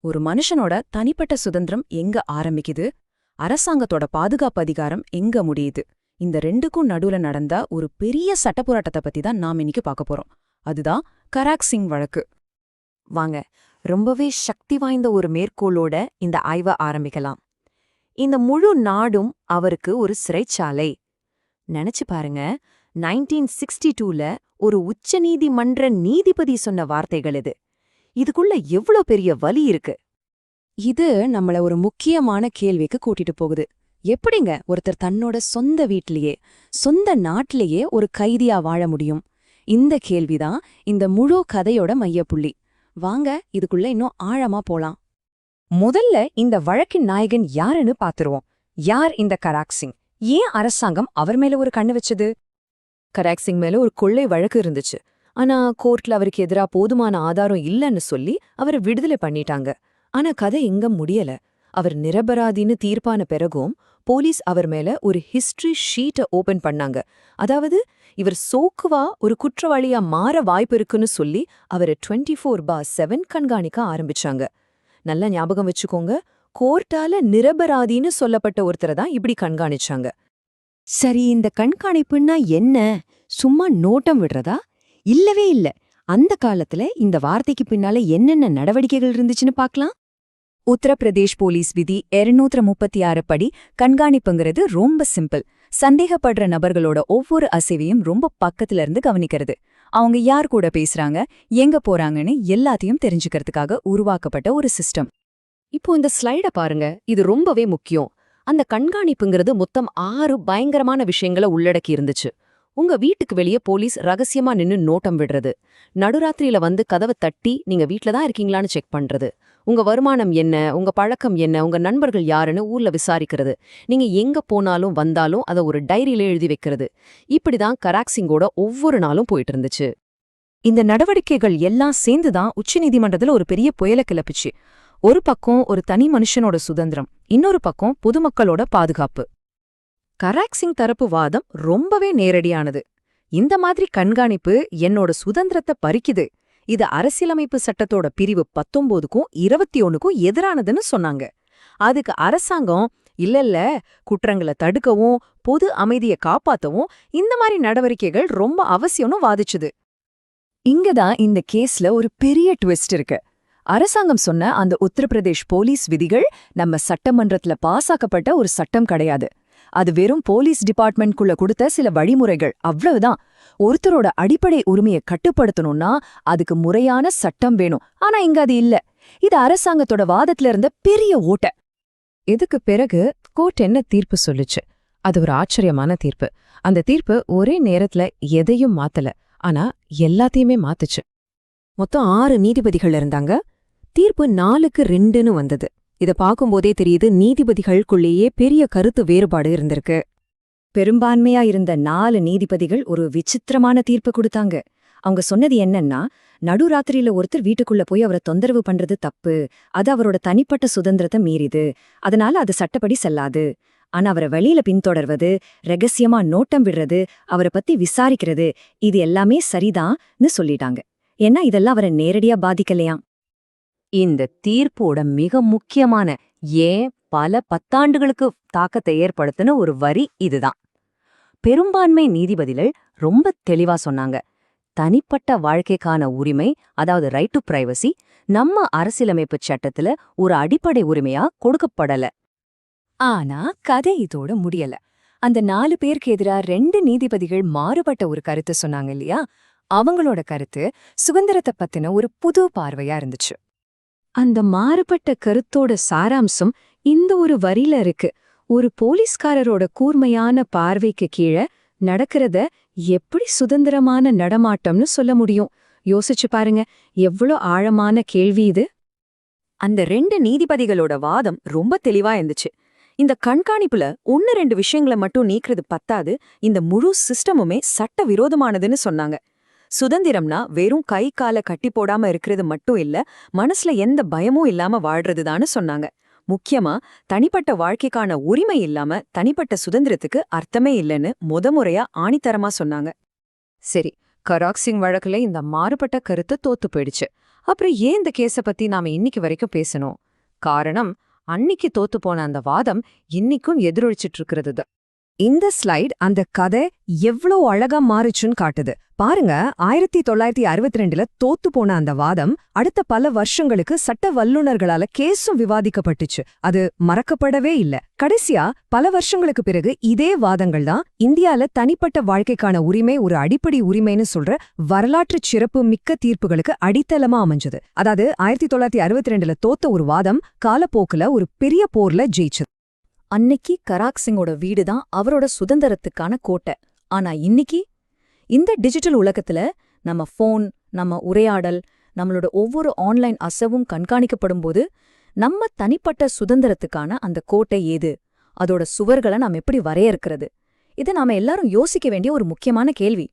ஒரு மனுஷனோட தனிப்பட்ட சுதந்திரம் எங்க ஆரம்பிக்குது, அரசாங்கத்தோட பாதுகாப்பு அதிகாரம் எங்க முடியுது, இந்த ரெண்டுக்கும் நடுவுல நடந்த ஒரு பெரிய சட்டப்போராட்டத்தை பத்தி தான் நாம் இன்னைக்கு பார்க்க போறோம். அதுதான் கராக் சிங் வழக்கு. வாங்க, ரொம்பவே சக்தி வாய்ந்த ஒரு மேற்கோளோட இந்த ஆய்வை ஆரம்பிக்கலாம். இந்த முழு நாடும் அவருக்கு ஒரு சிறைச்சாலை. நினைச்சு பாருங்க, 1962ல ஒரு உச்சநீதிமன்ற நீதிபதி சொன்ன வார்த்தைகள் இது. இதுக்குள்ள எவ்ளோ பெரிய வலி இருக்கு. இது நம்மள ஒரு முக்கியமான கேள்விக்கு கூட்டிட்டு போகுது. எப்படிங்க ஒருத்தர் தன்னோட சொந்த வீட்லயே, சொந்த நாட்டிலேயே ஒரு கைதியா வாழ முடியும்? இந்த கேள்விதான் இந்த முழு கதையோட மையப்புள்ளி. வாங்க இதுக்குள்ள இன்னும் ஆழமா போலாம். முதல்ல இந்த வழக்கின் நாயகன் யாருன்னு பாத்துருவோம். யார் இந்த கராக் சிங்? ஏன் அரசாங்கம் அவர் மேல ஒரு கண்ணு வச்சது? கராக் சிங் மேல ஒரு கொள்ளை வழக்கு இருந்துச்சு. ஆனா கோர்ட்ல அவருக்கு எதிரா போதுமான ஆதாரம் இல்லைன்னு சொல்லி அவரை விடுதலை பண்ணிட்டாங்க. ஆனா கதை எங்க முடியல. அவர் நிரபராதின்னு தீர்ப்பான பிறகும் போலீஸ் அவர் மேல ஒரு ஹிஸ்டரி ஷீட்டை ஓபன் பண்ணாங்க. அதாவது இவர் சோக்குவா ஒரு குற்றவாளியா மாற வாய்ப்பு இருக்குன்னு சொல்லி அவரை 24/7 கண்காணிக்க ஆரம்பிச்சாங்க. நல்லா ஞாபகம் வச்சுக்கோங்க, கோர்ட்டால நிரபராதின்னு சொல்லப்பட்ட ஒருத்தரை தான் இப்படி கண்காணிச்சாங்க. சரி, இந்த கண்காணிப்புன்னா என்ன? சும்மா நோட்டம் விடுறதா? இல்லவே இல்ல. அந்த காலத்துல இந்த வார்த்தைக்கு பின்னால என்னென்ன நடவடிக்கைகள் இருந்துச்சுன்னு பார்க்கலாம். உத்தரப்பிரதேஷ் போலீஸ் விதி 236 படி கண்காணிப்புங்கிறது ரொம்ப சிம்பிள். சந்தேகப்படுற நபர்களோட ஒவ்வொரு அசைவையும் ரொம்ப பக்கத்துல இருந்து கவனிக்கிறது. அவங்க யார் கூட பேசுறாங்க, எங்க போறாங்கன்னு எல்லாத்தையும் தெரிஞ்சுக்கிறதுக்காக உருவாக்கப்பட்ட ஒரு சிஸ்டம். இப்போ இந்த ஸ்லைட பாருங்க, இது ரொம்பவே முக்கியம். அந்த கண்காணிப்புங்கிறது மொத்தம் 6 பயங்கரமான விஷயங்களை உள்ளடக்கி இருந்துச்சு. உங்க வீட்டுக்கு வெளியே போலீஸ் ரகசியமா நின்னு நோட்டம் விடுறது, நடுராத்திரியில வந்து கதவை தட்டி நீங்க வீட்ல தான் இருக்கீங்களான்னு செக் பண்றது, உங்க வருமானம் என்ன, உங்க பழக்கம் என்ன, உங்க நண்பர்கள் யாருன்னு ஊர்ல விசாரிக்கிறது, நீங்க எங்க போனாலும் வந்தாலும் அதை ஒரு டைரியில எழுதி வைக்கிறது. இப்படிதான் கராக் சிங்கோட ஒவ்வொரு நாளும் போயிட்டு இருந்துச்சு. இந்த நடவடிக்கைகள் எல்லாம் சேர்ந்துதான் உச்சநீதிமன்றத்துல ஒரு பெரிய புயலை கிளப்பிச்சு. ஒரு பக்கம் ஒரு தனி மனுஷனோட சுதந்திரம், இன்னொரு பக்கம் பொதுமக்களோட பாதுகாப்பு. கராக் சிங் தரப்பு வாதம் ரொம்பவே நேரடியானது. இந்த மாதிரி கண்காணிப்பு என்னோட சுதந்திரத்தை பறிக்குது, இது அரசியலமைப்பு சட்டத்தோட பிரிவு 19க்கும் 21க்கும் எதிரானதுன்னு சொன்னாங்க. அதுக்கு அரசாங்கம் இல்லல்ல, குற்றங்களை தடுக்கவும் பொது அமைதியை காப்பாத்தவும் இந்த மாதிரி நடவடிக்கைகள் ரொம்ப அவசியம்னு வாதிச்சுது. இங்கதான் இந்த கேஸ்ல ஒரு பெரிய ட்விஸ்ட் இருக்கு. அரசாங்கம் சொன்ன அந்த உத்தரப்பிரதேஷ் போலீஸ் விதிகள் நம்ம சட்டமன்றத்துல பாஸாக்கப்பட்ட ஒரு சட்டம் கிடையாது. அது வெறும் போலீஸ் டிபார்ட்மெண்ட்குள்ள கொடுத்த சில வழிமுறைகள், அவ்வளவுதான். ஒருத்தரோட அடிப்படை உரிமையை கட்டுப்படுத்தணும்னா அதுக்கு முறையான சட்டம் வேணும். ஆனா இங்க அது இல்ல. இது அரசாங்கத்தோட வாதத்துல இருந்த பெரிய ஓட்ட. இதுக்கு பிறகு கோர்ட் என்ன தீர்ப்பு சொல்லுச்சு? அது ஒரு ஆச்சரியமான தீர்ப்பு. அந்த தீர்ப்பு ஒரே நேரத்துல எதையும் மாத்தல, ஆனா எல்லாத்தையுமே மாத்துச்சு. மொத்தம் 6 நீதிபதிகள் இருந்தாங்க. தீர்ப்பு 4-2ன்னு வந்தது. இத பார்க்கும்போதே தெரியுது, நீதிபதிகளுக்குள்ளேயே பெரிய கருத்து வேறுபாடு இருந்திருக்கு. பெரும்பான்மையா இருந்த 4 நீதிபதிகள் ஒரு விசித்திரமான தீர்ப்பு கொடுத்தாங்க. அவங்க சொன்னது என்னன்னா, நடுராத்திரியில ஒருத்தர் வீட்டுக்குள்ள போய் அவரை தொந்தரவு பண்றது தப்பு, அது அவரோட தனிப்பட்ட சுதந்திரத்தை மீறிது, அதனால அது சட்டப்படி செல்லாது. ஆனா அவரை வெளியில பின்தொடர்வது, ரகசியமா நோட்டம் விடுறது, அவரை பத்தி விசாரிக்கிறது, இது எல்லாமே சரிதான்னு சொல்லிட்டாங்க. ஏன்னா இதெல்லாம் அவரை நேரடியா பாதிக்கலையாம். இந்த தீர்ப்போட மிக முக்கியமான, ஏன் பல 10 ஆண்டுகளுக்கு தாக்கத்தை ஏற்படுத்தின ஒரு வரி இதுதான். பெரும்பான்மை நீதிபதிகள் ரொம்ப தெளிவா சொன்னாங்க, தனிப்பட்ட வாழ்க்கைக்கான உரிமை, அதாவது ரைட் டு பிரைவசி, நம்ம அரசியலமைப்பு சட்டத்துல ஒரு அடிப்படை உரிமையா கொடுக்கப்படல. ஆனா கதை இதோட முடியல. அந்த 4 பேருக்கு எதிரா 2 நீதிபதிகள் மாறுபட்ட ஒரு கருத்து சொன்னாங்க இல்லையா? அவங்களோட கருத்து சுதந்திரத்தை பத்தின ஒரு புது பார்வையா இருந்துச்சு. அந்த மாறுபட்ட கருத்தோட சாராம்சம் இந்த ஒரு வரியில இருக்கு. ஒரு போலீஸ்காரரோட கூர்மையான பார்வைக்கு கீழே நடக்கிறத எப்படி சுதந்திரமான நடமாட்டம்னு சொல்ல முடியும்? யோசிச்சு பாருங்க, எவ்வளோ ஆழமான கேள்வி இது. அந்த 2 நீதிபதிகளோட வாதம் ரொம்ப தெளிவா இருந்துச்சு. இந்த கண்காணிப்புல 1-2 விஷயங்களை மட்டும் நீக்கிறது பத்தாது, இந்த முழு சிஸ்டமுமே சட்ட விரோதமானதுன்னு சொன்னாங்க. சுதந்திரம்னா வெறும் கை காலை கட்டி போடாம இருக்கிறது மட்டும் இல்ல, மனசுல எந்த பயமும் இல்லாம வாழ்றதுதான்னு சொன்னாங்க. முக்கியமா தனிப்பட்ட வாழ்க்கைக்கான உரிமை இல்லாம தனிப்பட்ட சுதந்திரத்துக்கு அர்த்தமே இல்லைன்னு முறையா ஆணித்தரமா சொன்னாங்க. சரி, கராக் சிங் வழக்குல இந்த மாறுபட்ட கருத்து தோத்து போயிடுச்சு. அப்புறம் ஏன் இந்த கேஸ பத்தி நாம இன்னைக்கு வரைக்கும் பேசணும்? காரணம், அன்னிக்கு தோத்து போன அந்த வாதம் இன்னிக்கும் எதிரொலிச்சிட்டு இருக்கிறது தான். இந்த ஸ்லைட் அந்த கதை எவ்ளோ அழகா மாறுச்சுன்னு காட்டுது. பாருங்க, 1962ல தோத்து போன அந்த வாதம் அடுத்த பல வருஷங்களுக்கு சட்ட வல்லுநர்களால கேஸும் விவாதிக்கப்பட்டுச்சு. அது மறக்கப்படவே இல்ல. கடைசியா பல வருஷங்களுக்கு பிறகு இதே வாதங்கள் தான் இந்தியால தனிப்பட்ட வாழ்க்கைக்கான உரிமை ஒரு அடிப்படை உரிமைன்னு சொல்ற வரலாற்று சிறப்பு மிக்க தீர்ப்புகளுக்கு அடித்தளமா அமைஞ்சது. அதாவது 1962ல தோத்த ஒரு வாதம் காலப்போக்குல ஒரு பெரிய போர்ல ஜெயிச்சது. அன்னைக்கு கராக் சிங்கோட வீடு தான் அவரோட சுதந்திரத்துக்கான கோட்டை. ஆனா இன்னிக்கு இந்த டிஜிட்டல் உலகத்துல நம்ம ஃபோன், நம்ம உரையாடல், நம்மளோட ஒவ்வொரு ஆன்லைன் அசவும் கண்காணிக்கப்படும்போது நம்ம தனிப்பட்ட சுதந்திரத்துக்கான அந்த கோட்டை ஏது? அதோட சுவர்களை நாம் எப்படி வரையறுக்கிறது? இதை நாம எல்லாரும் யோசிக்க வேண்டிய ஒரு முக்கியமான கேள்வி.